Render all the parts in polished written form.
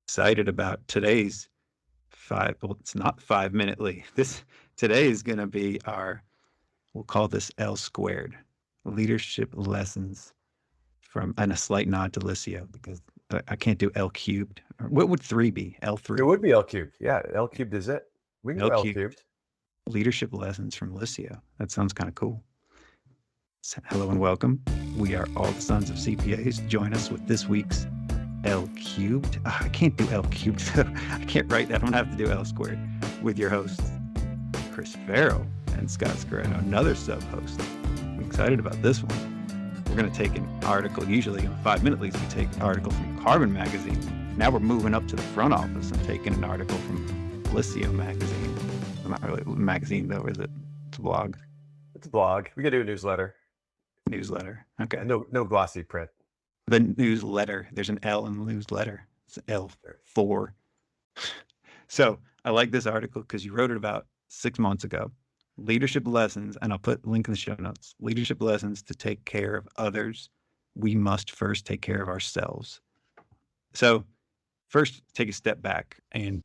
Excited about today's well, it's not 5 minute. Today is going to be we'll call this L squared leadership lessons and a slight nod to Licio because I can't do L cubed. Or what would three be? It L3. would be L cubed. Yeah, L cubed is it. We can L go L cubed cubed. leadership lessons from Licio. That sounds kind of cool. So, hello and welcome. We are all the Sons of CPAs. Join us with this week's L cubed. I can't do L cubed. I can't write that. I'm gonna have to do L squared with your hosts, Chris Farrell and Scott Scarano, another sub-host. I'm excited about this one. We're gonna take an article. Usually in 5 minute leads, we take an article from Carbon magazine. Now we're moving up to the front office and taking an article from Licio magazine. Not really a magazine though, is it? It's a blog. It's a blog. We could do a newsletter. Newsletter. Okay. No glossy print. The newsletter. There's an L in the newsletter. It's L4. So I like this article because you wrote it about 6 months ago. Leadership lessons, and I'll put a link in the show notes. Leadership lessons to take care of others. We must first take care of ourselves. So first, take a step back, and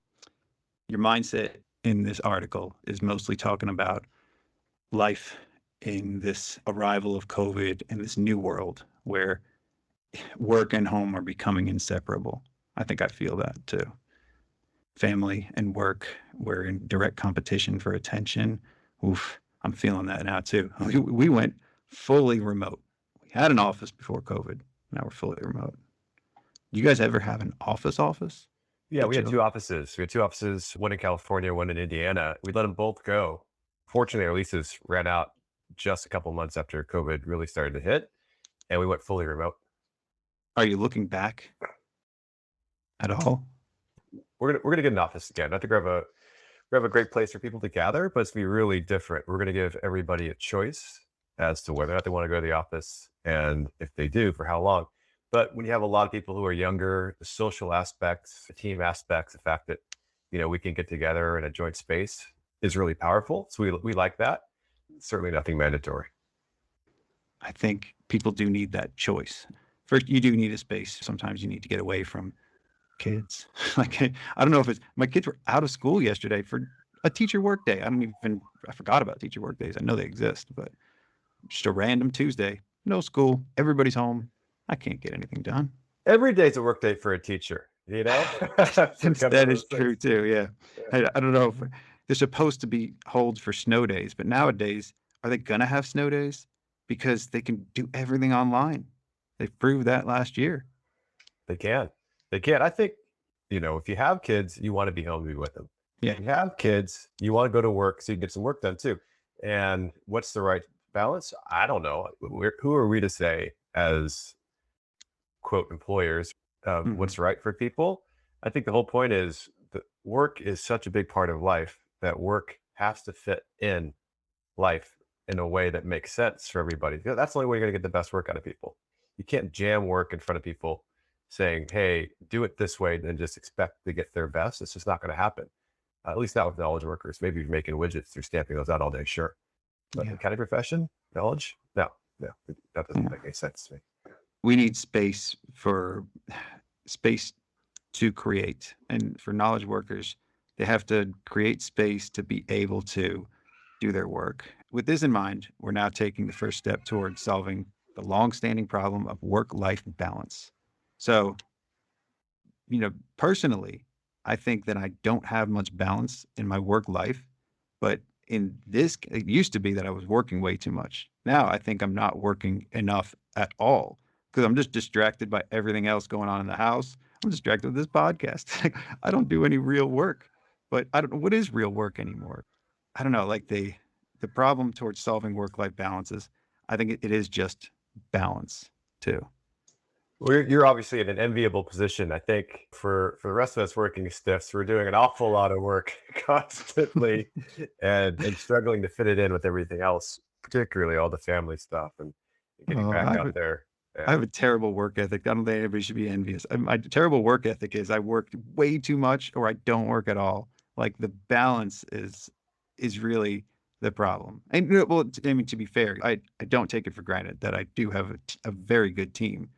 your mindset in this article is mostly talking about life in this arrival of COVID in this new world where work and home are becoming inseparable. I think I feel that too. Family and work, we're in direct competition for attention. Oof, I'm feeling that now too. We went fully remote. We had an office before COVID. Now we're fully remote. You guys ever have an office? Yeah, we had two offices. We had two offices, one in California, one in Indiana. We let them both go. Fortunately, our leases ran out just a couple months after COVID really started to hit, and we went fully remote. Are you looking back at all? We're gonna get an office again. I think we have a great place for people to gather, but it's gonna be really different. We're gonna give everybody a choice as to whether or not they want to go to the office, and if they do, for how long. But when you have a lot of people who are younger, the social aspects, the team aspects, the fact that we can get together in a joint space is really powerful. So we like that. Certainly nothing mandatory. I think people do need that choice. First, you do need a space. Sometimes you need to get away from kids. Like, I don't know if my kids were out of school yesterday for a teacher work day. I forgot about teacher work days. I know they exist, but just a random Tuesday, no school, everybody's home. I can't get anything done. Every day's a work day for a teacher, That is true too. Yeah. I don't know if they're supposed to be holds for snow days, but nowadays, are they going to have snow days? Because they can do everything online. They proved that last year. They can. I think, if you have kids, you want to be home to be with them. Yeah. If you have kids, you want to go to work so you can get some work done too. And what's the right balance? I don't know. Who are we to say as quote employers what's right for people? I think the whole point is that work is such a big part of life that work has to fit in life in a way that makes sense for everybody. That's the only way you're going to get the best work out of people. You can't jam work in front of people saying, hey, do it this way, then just expect to get their best. It's just not going to happen. At least not with knowledge workers. Maybe you're making widgets, you're stamping those out all day, sure. But in kind of profession, knowledge, no, that doesn't make any sense to me. We need space to create. And for knowledge workers, they have to create space to be able to do their work. With this in mind, we're now taking the first step towards solving the long-standing problem of work-life balance. So, personally, I think that I don't have much balance in my work life, but it used to be that I was working way too much. Now I think I'm not working enough at all because I'm just distracted by everything else going on in the house. I'm distracted with this podcast. I don't do any real work, but I don't know what is real work anymore. I don't know, like the problem towards solving work-life balances, I think it is just balance too. Well, you're obviously in an enviable position. I think for the rest of us working stiffs, we're doing an awful lot of work constantly and struggling to fit it in with everything else, particularly all the family stuff and getting back out there. Yeah. I have a terrible work ethic. I don't think anybody should be envious. My terrible work ethic is I work way too much or I don't work at all. Like the balance is really the problem. And well, I mean, to be fair, I don't take it for granted that I do have a very good team.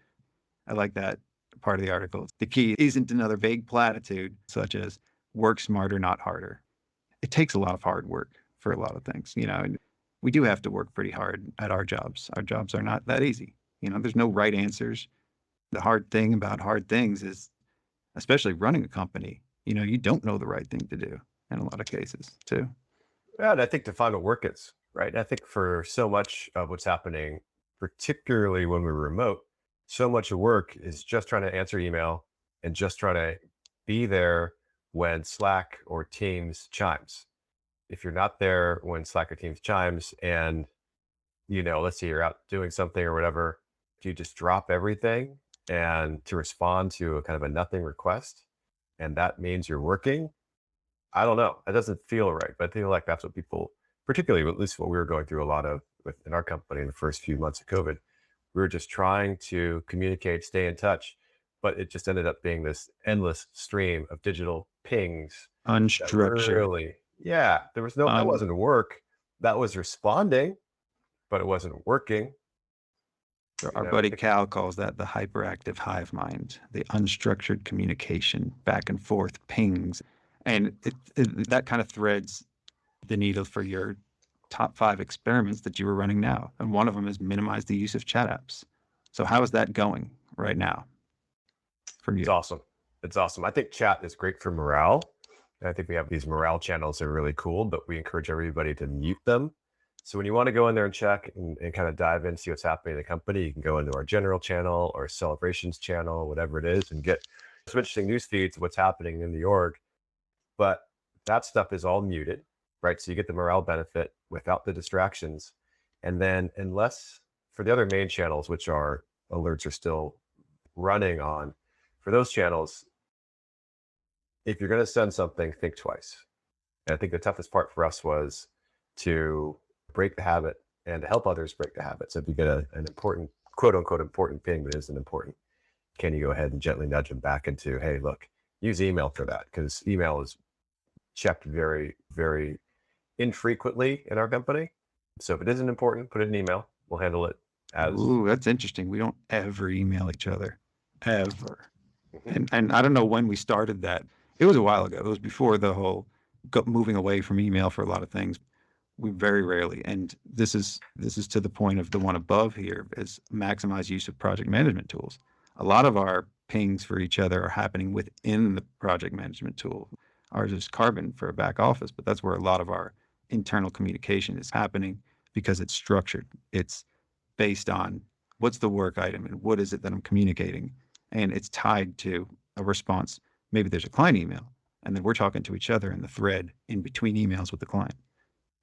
I like that part of the article. The key isn't another vague platitude such as work smarter, not harder. It takes a lot of hard work for a lot of things, and we do have to work pretty hard at our jobs. Our jobs are not that easy. There's no right answers. The hard thing about hard things is, especially running a company, you don't know the right thing to do in a lot of cases too. Yeah, and I think to find what work is, right? And I think for so much of what's happening, particularly when we're remote, so much of work is just trying to answer email and just trying to be there when Slack or Teams chimes. If you're not there when Slack or Teams chimes and, let's say you're out doing something or whatever, do you just drop everything and to respond to a kind of a nothing request? And that means you're working. I don't know. That doesn't feel right, but I feel like that's what people, particularly at least what we were going through a lot of in our company in the first few months of COVID, we were just trying to communicate, stay in touch, but it just ended up being this endless stream of digital pings. That Unstructured. really, yeah, there was no, that wasn't work. That was responding, but it wasn't working. Our buddy Cal calls that the hyperactive hive mind, the unstructured communication, back and forth pings. And that kind of threads the needle for your top 5 experiments that you were running now. And one of them is minimize the use of chat apps. So how is that going right now for you? It's awesome. It's awesome. I think chat is great for morale. And I think we have these morale channels that are really cool, but we encourage everybody to mute them. So when you want to go in there and check and kind of dive in, see what's happening in the company, you can go into our general channel or celebrations channel, whatever it is, and get some interesting news feeds of what's happening in the org. But that stuff is all muted, right? So you get the morale benefit without the distractions. And then unless for the other main channels, which our alerts are still running on, for those channels, if you're going to send something, think twice. And I think the toughest part for us was to break the habit and to help others break the habit. So if you get an important, quote unquote, important ping that isn't important, can you go ahead and gently nudge them back into, hey, look, use email for that, because email is checked very, very infrequently in our company. So if it isn't important, put it in email. We'll handle it as. Ooh, that's interesting. We don't ever email each other, ever. And I don't know when we started that. It was a while ago. It was before the whole moving away from email for a lot of things. We very rarely, and this is to the point of the one above here, is maximize use of project management tools. A lot of our pings for each other are happening within the project management tool. Ours is Carbon for a back office, but that's where a lot of our internal communication is happening because it's structured. It's based on what's the work item and what is it that I'm communicating, and it's tied to a response. Maybe there's a client email, and then we're talking to each other in the thread in between emails with the client.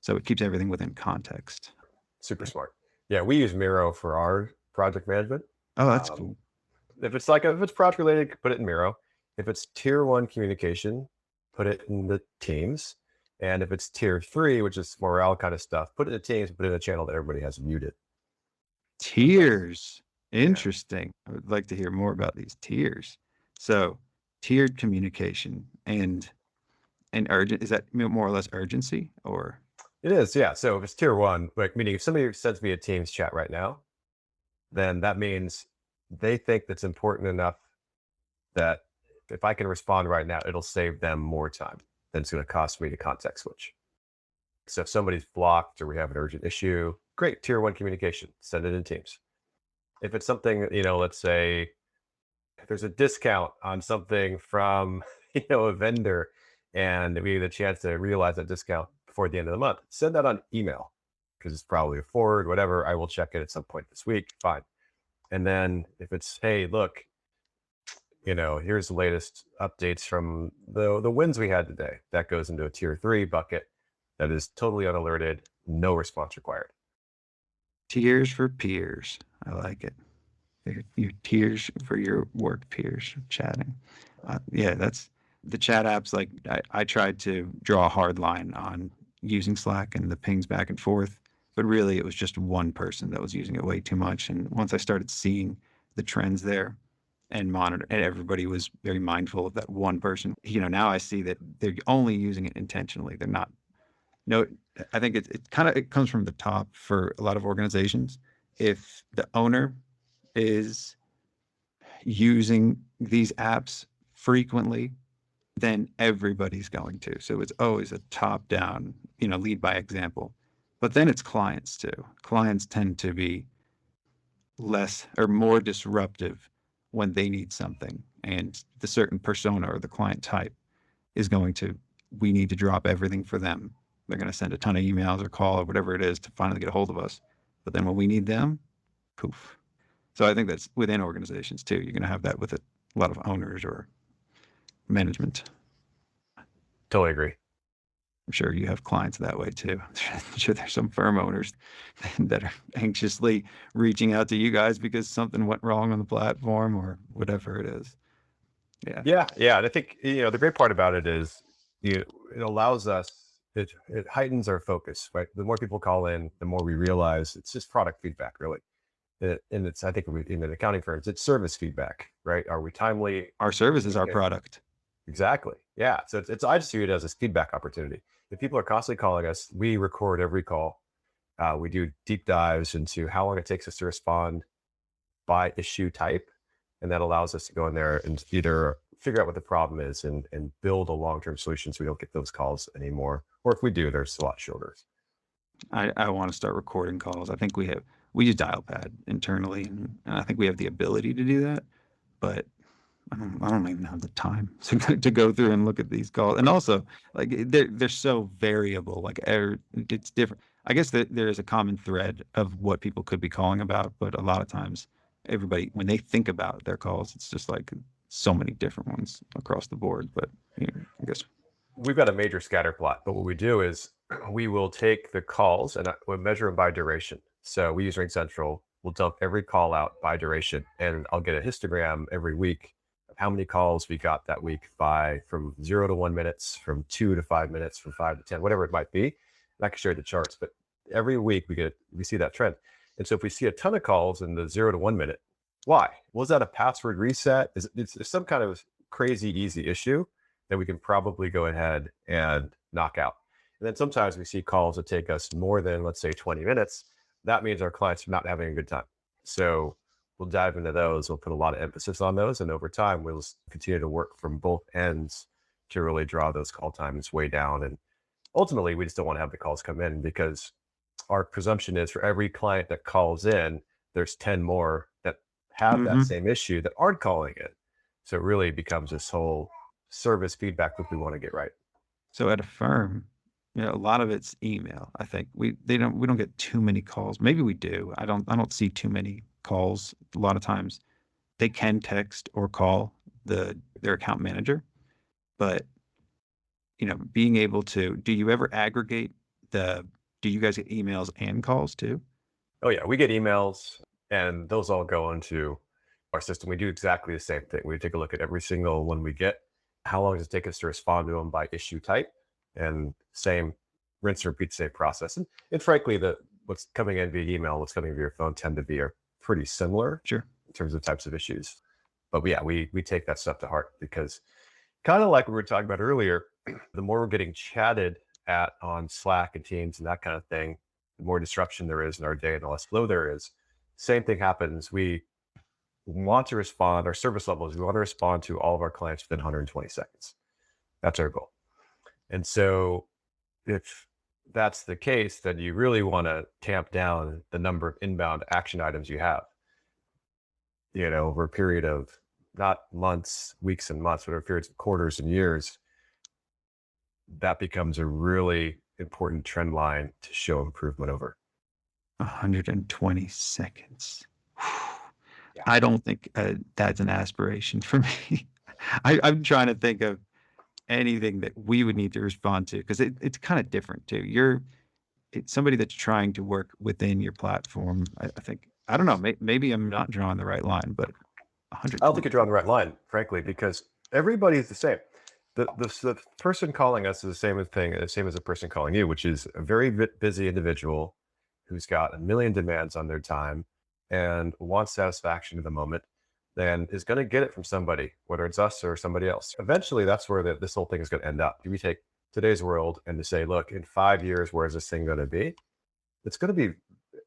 So it keeps everything within context. Super smart. Yeah, we use Miro for our project management. Oh, that's cool. If it's project related, put it in Miro. If it's tier 1 communication, put it in the Teams. And if it's tier 3, which is morale kind of stuff, put it in Teams, put it in a channel that everybody has muted. Tiers. Interesting. I would like to hear more about these tiers. So tiered communication and urgent, is that more or less urgency or? It is, yeah. So if it's tier 1, like meaning if somebody sends me a Teams chat right now, then that means they think that's important enough that if I can respond right now, it'll save them more time than it's going to cost me to context switch. So if somebody's blocked or we have an urgent issue, great, tier 1 communication, send it in Teams. If it's something, let's say if there's a discount on something from, a vendor and we get a chance to realize that discount before the end of the month, send that on email because it's probably a forward, whatever. I will check it at some point this week. Fine. And then if it's, hey, look, here's the latest updates from the wins we had today, that goes into a tier 3 bucket that is totally unalerted, no response required. Tiers for peers. I like it. Your tiers for your work peers chatting. Yeah, that's the chat apps. Like I tried to draw a hard line on using Slack and the pings back and forth, but really it was just one person that was using it way too much. And once I started seeing the trends there and monitor, and everybody was very mindful of that one person, now I see that they're only using it intentionally. They're not. No, I think it comes from the top for a lot of organizations. If the owner is, using these apps frequently, then everybody's going to. So it's always a top down, lead by example. But then it's clients too. Clients tend to be less or more disruptive when they need something. And the certain persona or the client type is going to, we need to drop everything for them. They're going to send a ton of emails or call or whatever it is to finally get a hold of us. But then when we need them, poof. So I think that's within organizations too. You're going to have that with a lot of owners or management. Totally agree. I'm sure you have clients that way too. I'm sure there's some firm owners that are anxiously reaching out to you guys because something went wrong on the platform or whatever it is. Yeah. And I think, the great part about it is it allows us, it heightens our focus, right? The more people call in, the more we realize it's just product feedback, really. And it's, I think in the accounting firms, it's service feedback, right? Are we timely? Our service is our product. Exactly. Yeah. So it's I just view it as a feedback opportunity. If people are constantly calling us, we record every call. We do deep dives into how long it takes us to respond by issue type. And that allows us to go in there and either figure out what the problem is and build a long-term solution so we don't get those calls anymore. Or if we do, there's a lot shorter. I want to start recording calls. I think we use Dialpad internally, and I think we have the ability to do that, but I don't even have the time to go through and look at these calls. And also, like they're so variable. Like it's different. I guess that there is a common thread of what people could be calling about, but a lot of times, everybody when they think about their calls, it's just like so many different ones across the board. But I guess we've got a major scatter plot. But what we do is we will take the calls and we'll measure them by duration. So we use Ring Central. We'll dump every call out by duration, and I'll get a histogram every week of how many calls we got that week from 0 to 1 minutes, from 2 to 5 minutes, from 5 to 10, whatever it might be. And I can show you the charts, but every week we see that trend. And so if we see a ton of calls in the 0 to 1 minute, why? Was that a password reset? It's some kind of crazy easy issue that we can probably go ahead and knock out. And then sometimes we see calls that take us more than, let's say, 20 minutes. That means our clients are not having a good time. So we'll dive into those. We'll put a lot of emphasis on those. And over time, we'll continue to work from both ends to really draw those call times way down. And ultimately, we just don't want to have the calls come in, because our presumption is for every client that calls in, there's 10 more that have that same issue that aren't calling in. So it really becomes this whole service feedback loop we want to get right. So at a firm, a lot of it's email. I think we don't get too many calls. Maybe we do. I don't see too many calls. A lot of times they can text or call their account manager, but being able to, do you ever aggregate do you guys get emails and calls too? Oh yeah, we get emails and those all go into our system. We do exactly the same thing. We take a look at every single one we get. How long does it take us to respond to them by issue type? And same rinse and repeat, same process. And frankly, what's coming in via email, what's coming via your phone tend to be pretty similar. Sure. In terms of types of issues. But yeah, we take that stuff to heart, because kind of like we were talking about earlier, the more we're getting chatted at on Slack and Teams and that kind of thing, the more disruption there is in our day and the less flow there is. Same thing happens. We want to respond, our service levels, we want to respond to all of our clients within 120 seconds. That's our goal. And so if that's the case, then you really want to tamp down the number of inbound action items you have, over a period of not months, weeks and months, but over periods of quarters and years. That becomes a really important trend line to show improvement over. 120 seconds. Yeah. I don't think that's an aspiration for me. I'm trying to think of anything that we would need to respond to, because it's kind of different too. It's somebody that's trying to work within your platform. I think, I don't know, maybe I'm not drawing the right line, but 100. I don't think you're drawing the right line, frankly, because everybody's the same. The person calling us is the same as the person calling you, which is a very busy individual who's got a million demands on their time and wants satisfaction in the moment, then is going to get it from somebody, whether it's us or somebody else. Eventually, that's where this whole thing is going to end up. If we take today's world and to say, look, in 5 years, where is this thing going to be? It's going to be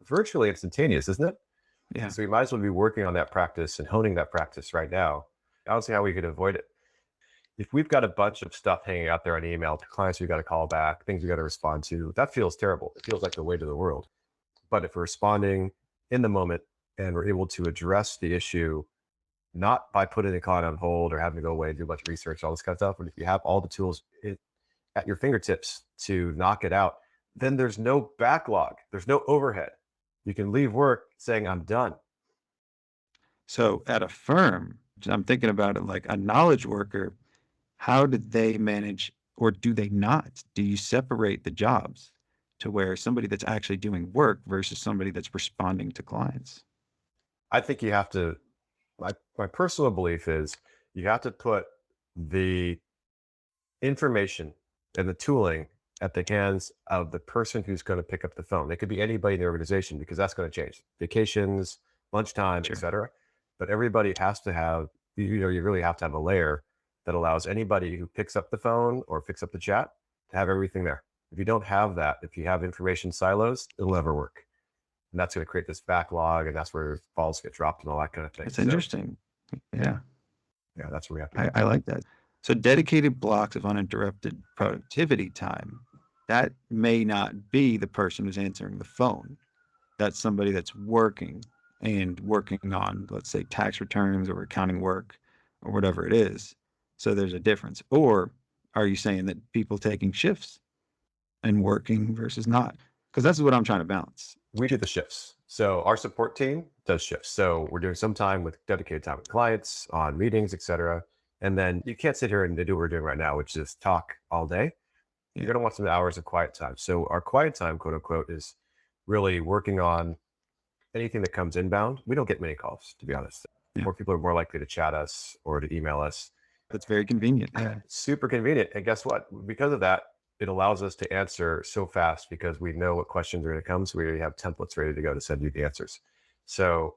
virtually instantaneous, isn't it? Yeah. So we might as well be working on that practice and honing that practice right now. I don't see how we could avoid it. If we've got a bunch of stuff hanging out there on email to clients we got to call back, things we got to respond to, that feels terrible. It feels like the weight of the world. But if we're responding in the moment and we're able to address the issue, not by putting the client on hold or having to go away and do a bunch of research, all this kind of stuff, but if you have all the tools at your fingertips to knock it out, then there's no backlog, there's no overhead. You can leave work saying, I'm done. So at a firm, I'm thinking about it like a knowledge worker, how did they manage, or do they not? Do you separate the jobs to where somebody that's actually doing work versus somebody that's responding to clients? I think you have to, my personal belief is you have to put the information and the tooling at the hands of the person who's going to pick up the phone. It could be anybody in the organization because that's going to change. Vacations, lunchtime, Sure. etc. But everybody has to have, you really have to have a layer that allows anybody who picks up the phone or picks up the chat to have everything there. If you don't have that, if you have information silos, it'll never work. And that's going to create this backlog, and that's where balls get dropped and all that kind of thing. That's So, interesting. Yeah. yeah, that's where we have to I like that. So dedicated blocks of uninterrupted productivity time, that may not be the person who's answering the phone. That's somebody that's working and working on, let's say, tax returns or accounting work or whatever it is. So there's a difference. Or are you saying that people taking shifts and working versus not? Because that's what I'm trying to balance. We do the shifts. So our support team does shifts. So we're doing some time with dedicated time with clients on meetings, et cetera. And then you can't sit here and do what we're doing right now, which is talk all day. You're going to want some hours of quiet time. So our quiet time, quote unquote, is really working on anything that comes inbound. We don't get many calls, to be honest. Yeah. More people are more likely to chat us or to email us. That's very convenient. Yeah. Super convenient. And guess what? Because of that, it allows us to answer so fast because we know what questions are going to come. So we already have templates ready to go to send you the answers. So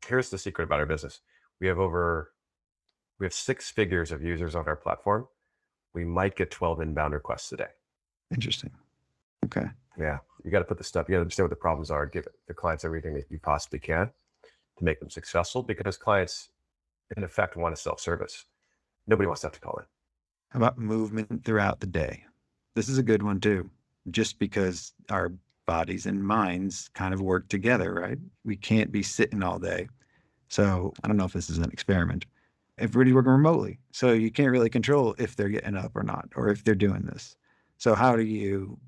here's the secret about our business. We have 6 figures of users on our platform. We might get 12 inbound requests a day. Interesting. Okay. Yeah. You got to put the stuff, you got to understand what the problems are, give the clients everything that you possibly can to make them successful, because clients in effect want to self-service. Nobody wants to have to call in. How about movement throughout the day? This is a good one too, just because our bodies and minds kind of work together, right? We can't be sitting all day. So I don't know if this is an experiment. Everybody's working remotely. So you can't really control if they're getting up or not, or if they're doing this. So how do you,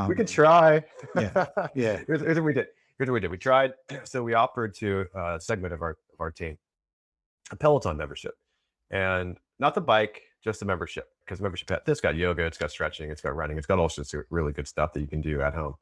We could try. Yeah. Yeah. Here's what we did. We tried. So we offered to a segment of our team a Peloton membership, and not the bike, just the membership, because membership this got yoga, it's got stretching, it's got running, it's got all sorts of really good stuff that you can do at home.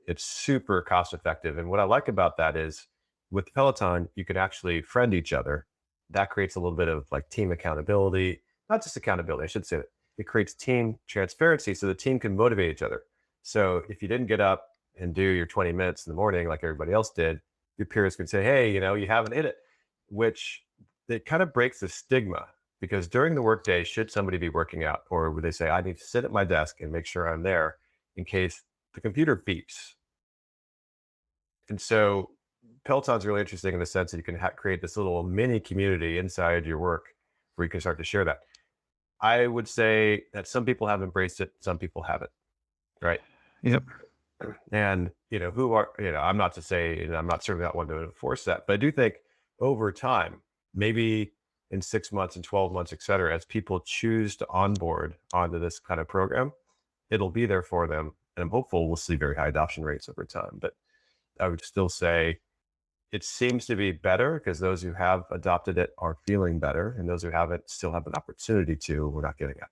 It's super cost effective. And what I like about that is with Peloton, you can actually friend each other. That creates a little bit of like team accountability, not just accountability, I should say that. It creates team transparency so the team can motivate each other. So if you didn't get up and do your 20 minutes in the morning like everybody else did, your peers could say, hey, you haven't hit it, which it kind of breaks the stigma, because during the workday, should somebody be working out, or would they say, I need to sit at my desk and make sure I'm there in case the computer beeps? And so Peloton's really interesting in the sense that you can create this little mini community inside your work where you can start to share that. I would say that some people have embraced it, some people haven't, right? Yep. And, I'm not to say, I'm not certainly not one to enforce that, but I do think over time, maybe in 6 months and 12 months, et cetera, as people choose to onboard onto this kind of program, it'll be there for them. And I'm hopeful we'll see very high adoption rates over time. But I would still say it seems to be better because those who have adopted it are feeling better, and those who haven't still have an opportunity to. We're not getting it.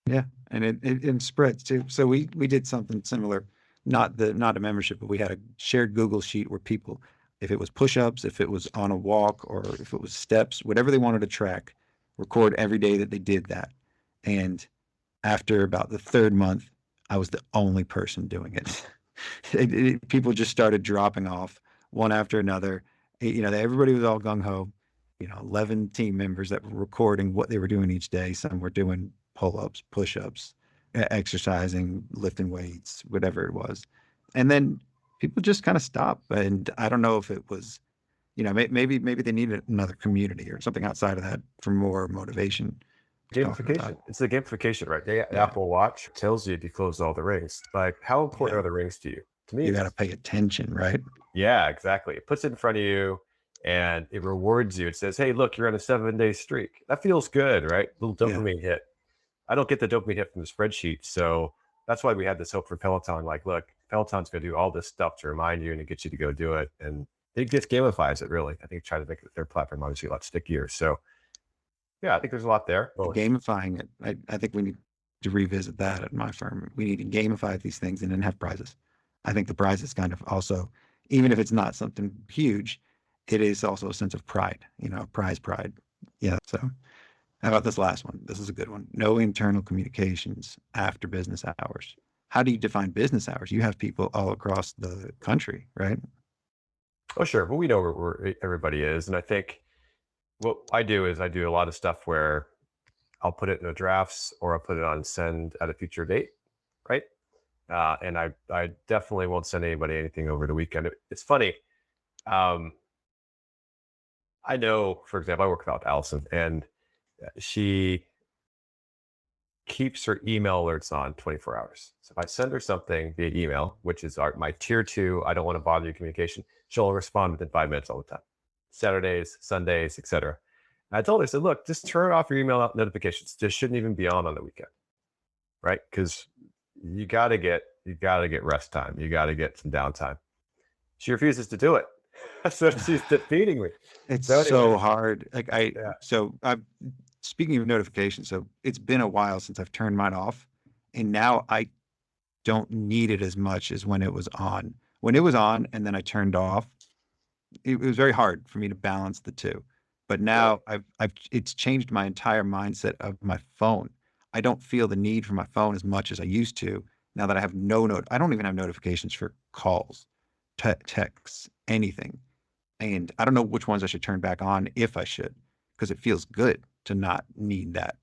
Yeah. And it spreads too. So we did something similar, not a membership, but we had a shared Google sheet where people, if it was push-ups, if it was on a walk, or if it was steps, whatever they wanted to track, record every day that they did that. And after about the 3rd month, I was the only person doing it. People just started dropping off one after another. Everybody was all gung-ho. 11 team members that were recording what they were doing each day. Some were doing pull-ups, push-ups, exercising, lifting weights, whatever it was. And then people just kind of stopped. And I don't know if it was maybe they need another community or something outside of that for more motivation. Gamification. It's the gamification, right? The Yeah. Apple Watch tells you if you close all the rings. Like, how important Yeah. are the rings to you? To me, You got to pay attention, right? yeah, exactly. It puts it in front of you and it rewards you. It says, hey, look, you're on a 7-day streak. That feels good, right? Little Yeah. dopamine hit. I don't get the dopamine hit from the spreadsheet. So that's why we had this hope for Peloton. Like, look, Peloton's going to do all this stuff to remind you and to get you to go do it. And it just gamifies it, really. I think try to make their platform obviously a lot stickier. So yeah, I think there's a lot there. Gamifying it. I think we need to revisit that at my firm. We need to gamify these things and then have prizes. I think the prize is kind of also, even if it's not something huge, it is also a sense of pride, pride. Yeah. So how about this last one? This is a good one. No internal communications after business hours. How do you define business hours? You have people all across the country, right? Oh, sure. Well, we know where everybody is. And I think what I do is I do a lot of stuff where I'll put it in the drafts or I'll put it on send at a future date, right? And I definitely won't send anybody anything over the weekend. It's funny. I know, for example, I work with Allison, and she keeps her email alerts on 24 hours. So if I send her something via email, which is my tier 2, I don't want to bother you communication, she'll respond within 5 minutes all the time. Saturdays, Sundays, etc. I told her, I said, look, just turn off your email notifications. Just shouldn't even be on the weekend, right? Because you got to get rest time. You got to get some downtime. She refuses to do it. So she's defeating me. It's so hard. So I'm speaking of notifications. So it's been a while since I've turned mine off, and now I don't need it as much as when it was on. When it was on and then I turned off, it was very hard for me to balance the two. But now it's changed my entire mindset of my phone. I don't feel the need for my phone as much as I used to now that I have I don't even have notifications for calls, texts, anything. And I don't know which ones I should turn back on if I should, because it feels good to not need that.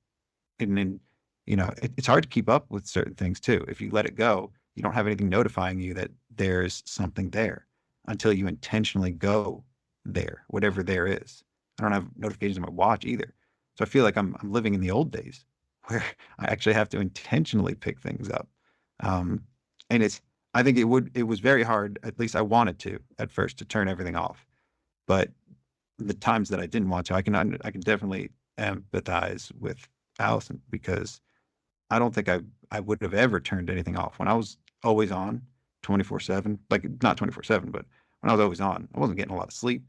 And then, it's hard to keep up with certain things too. If you let it go, you don't have anything notifying you that there's something there until you intentionally go there, whatever there is. I don't have notifications on my watch either. So I feel like I'm living in the old days where I actually have to intentionally pick things up. And I think it was very hard, at least I wanted to at first, to turn everything off. But the times that I didn't want to, I can definitely empathize with Allison, because I don't think I would have ever turned anything off when I was always on 24/7, like not 24/7, but when I was always on, I wasn't getting a lot of sleep.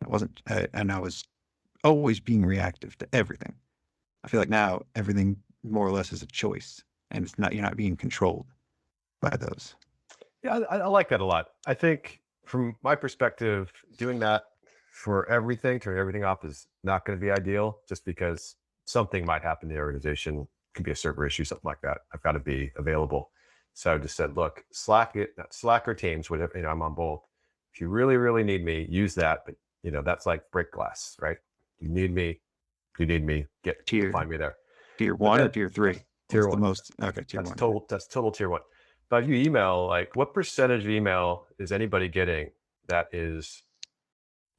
I wasn't, and I was always being reactive to everything. I feel like now everything more or less is a choice, and you're not being controlled by those. Yeah, I like that a lot. I think from my perspective, doing that for everything, turning everything off is not going to be ideal, just because something might happen to the organization. Could be a server issue, something like that. I've got to be available. So I just said, look, Slack or Teams, whatever, I'm on both. If you really, really need me, use that. But that's like break glass, right? You need me, find me there. Tier 1 or tier 3? Tier 1. The most, okay, tier 1. That's total tier 1. But if you email, like, what percentage of email is anybody getting that is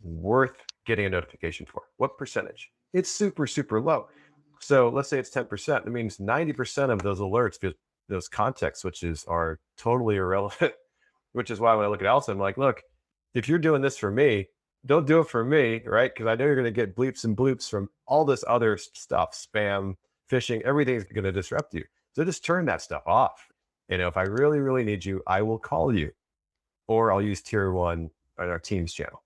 worth getting a notification for? What percentage? It's super, super low. So let's say it's 10%. It means 90% of those alerts, those context switches, are totally irrelevant, which is why when I look at Allison, I'm like, look, if you're doing this for me, don't do it for me, right? Because I know you're going to get bleeps and bloops from all this other stuff, spam, phishing, everything's going to disrupt you. So just turn that stuff off. If I really, really need you, I will call you, or I'll use tier 1 on our Teams channel.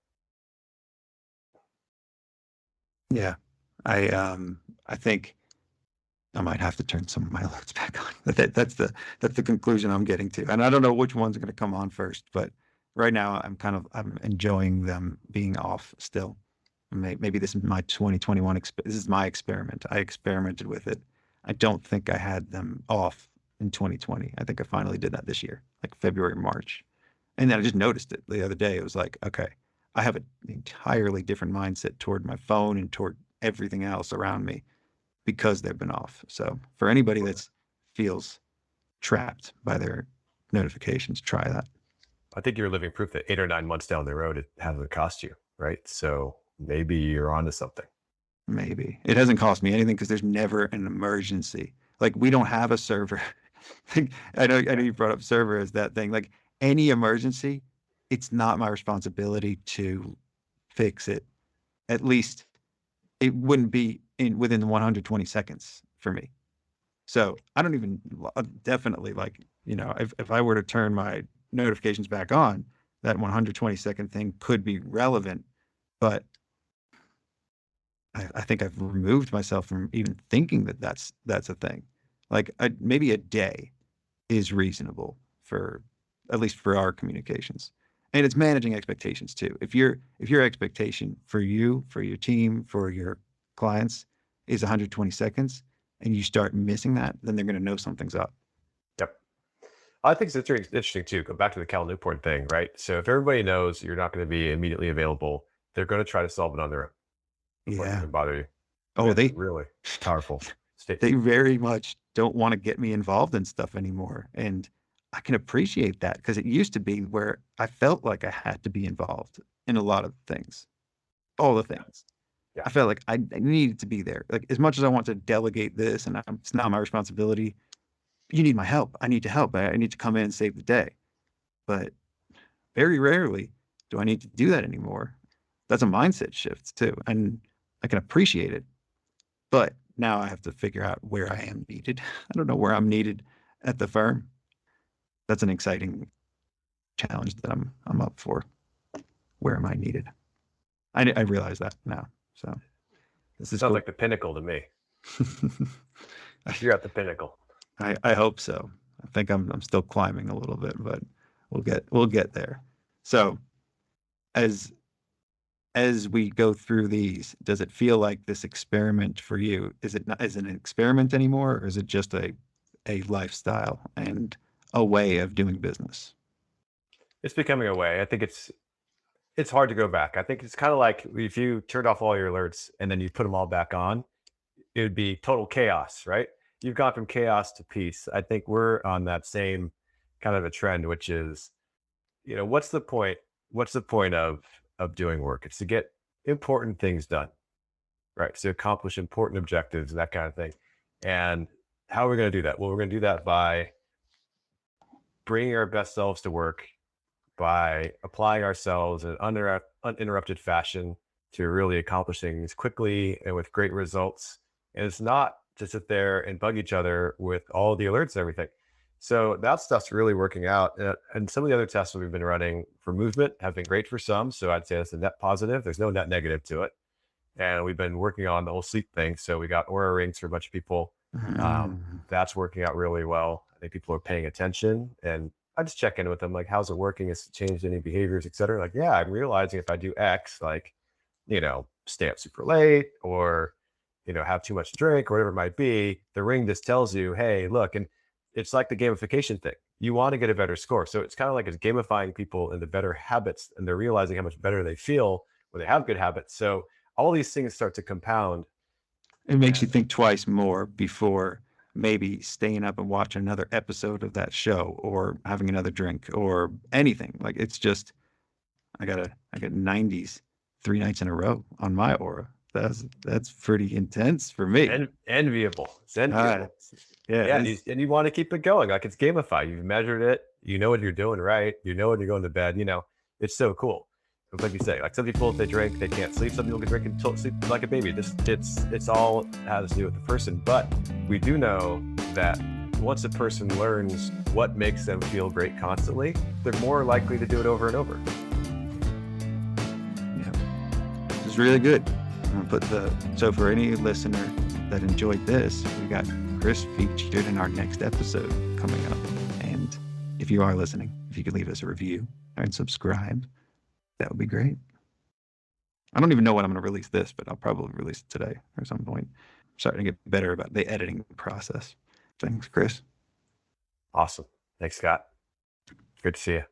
Yeah. I think I might have to turn some of my alerts back on. That's the conclusion I'm getting to. And I don't know which ones are going to come on first, but right now I'm enjoying them being off still. Maybe this is my 2021, this is my experiment. I experimented with it. I don't think I had them off in 2020. I think I finally did that this year, like February, March. And then I just noticed it the other day. It was like, okay, I have an entirely different mindset toward my phone and toward everything else around me because they've been off. So for anybody that feels trapped by their notifications, try that. I think you're living proof that 8 or 9 months down the road, it hasn't cost you. right? So maybe you're onto something. Maybe it hasn't cost me anything because there's never an emergency. Like we don't have a server. Like, I know you brought up server as that thing. Like any emergency, it's not my responsibility to fix it. At least it wouldn't be within 120 seconds for me. So I don't even definitely like, if I were to turn my notifications back on, that 120-second thing could be relevant, but I think I've removed myself from even thinking that that's a thing. Like maybe a day is reasonable for at least for our communications. And it's managing expectations too. If your expectation for you, for your team, for your clients is 120 seconds and you start missing that, then they're going to know something's up. Yep. I think it's interesting too. Go back to the Cal Newport thing, right? So if everybody knows you're not going to be immediately available, they're going to try to solve it on their own before they Yeah. even bother you. Oh, It's really powerful they statement. very much don't want to get me involved in stuff anymore. And I can appreciate that because it used to be where I felt like I had to be involved in a lot of things, all the things. Yeah. I felt like I needed to be there. Like as much as I want to delegate this and it's not my responsibility, you need my help. I need to help. I need to come in and save the day. But very rarely do I need to do that anymore. That's a mindset shift too. And I can appreciate it. But now I have to figure out where I am needed. I don't know where I'm needed at the firm. That's an exciting challenge that I'm up for. Where am I needed? I realize that now. So this is Sounds cool. like the pinnacle to me. You're at the pinnacle. I hope so. I think I'm still climbing a little bit, but we'll get there. So as we go through these, does it feel like this experiment for you? Is it not, is it an experiment anymore, or is it just a lifestyle and a way of doing business? It's becoming a way. I think it's hard to go back. I think it's kind of like if you turned off all your alerts and then you put them all back on, it would be total chaos, right? You've gone from chaos to peace. I think we're on that same kind of a trend, which is, what's the point? What's the point of doing work? It's to get important things done, right? To accomplish important objectives, that kind of thing. And how are we going to do that? Well, we're going to do that by bringing our best selves to work, by applying ourselves in uninterrupted fashion to really accomplish things quickly and with great results. And it's not to sit there and bug each other with all the alerts and everything. So that stuff's really working out. And some of the other tests that we've been running for movement have been great for some. So I'd say that's a net positive. There's no net negative to it. And we've been working on the whole sleep thing. So we got Aura rings for a bunch of people. That's working out really well. I think people are paying attention, and I just check in with them, like, how's it working? Has it changed any behaviors, et cetera? Like, yeah, I'm realizing if I do X, like, stay up super late or, have too much to drink or whatever it might be, the ring just tells you, hey, look, and it's like the gamification thing. You want to get a better score. So it's kind of like it's gamifying people into better habits, and they're realizing how much better they feel when they have good habits. So all these things start to compound. It makes you think twice more before maybe staying up and watching another episode of that show or having another drink or anything. Like it's just I got 90s 3 nights in a row on my Aura. That's pretty intense for me. Enviable. It's enviable. Yeah. And you want to keep it going. Like it's gamified. You've measured it. You know what you're doing right. You know when you're going to bed. It's so cool. But like you say, like some people, if they drink, they can't sleep. Some people can drink until sleep like a baby. It's all has to do with the person. But we do know that once a person learns what makes them feel great constantly, they're more likely to do it over and over. Yeah. This is really good. I'm gonna put so for any listener that enjoyed this, we got Chris featured in our next episode coming up. And if you are listening, if you could leave us a review and subscribe, that would be great. I don't even know when I'm going to release this, but I'll probably release it today or some point. I'm starting to get better about the editing process. Thanks, Chris. Awesome. Thanks, Scott. Good to see you.